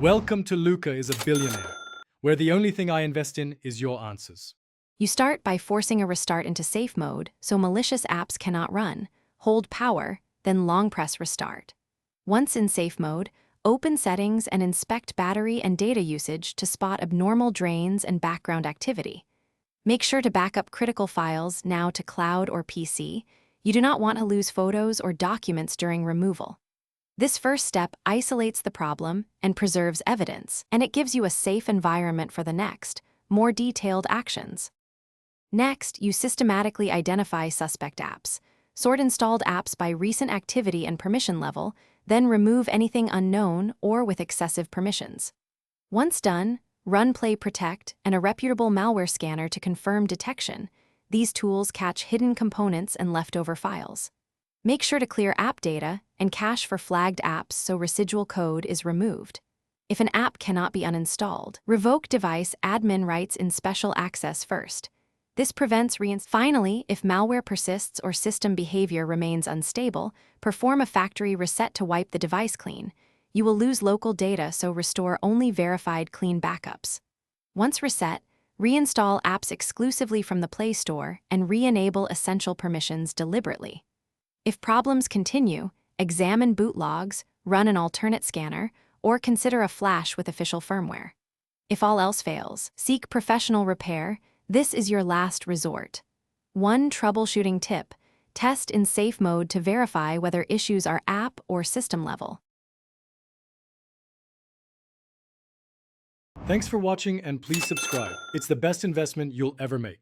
Welcome to Luca is a Billionaire, where the only thing I invest in is your answers. You start by forcing a restart into safe mode so malicious apps cannot run. Hold power, then long press restart. Once in safe mode, open settings and inspect battery and data usage to spot abnormal drains and background activity. Make sure to back up critical files now to cloud or PC. You do not want to lose photos or documents during removal. This first step isolates the problem and preserves evidence, and it gives you a safe environment for the next, more detailed actions. Next, you systematically identify suspect apps. Sort installed apps by recent activity and permission level, then remove anything unknown or with excessive permissions. Once done, run Play Protect and a reputable malware scanner to confirm detection. These tools catch hidden components and leftover files. Make sure to clear app data and cache for flagged apps so residual code is removed. If an app cannot be uninstalled, revoke device admin rights in special access first. This prevents Finally, if malware persists or system behavior remains unstable, perform a factory reset to wipe the device clean. You will lose local data, so restore only verified clean backups. Once reset, reinstall apps exclusively from the Play Store and re-enable essential permissions deliberately. If problems continue, examine boot logs, run an alternate scanner, or consider a flash with official firmware. If all else fails, seek professional repair. This is your last resort. One troubleshooting tip: test in safe mode to verify whether issues are app or system level. Thanks for watching and please subscribe. It's the best investment you'll ever make.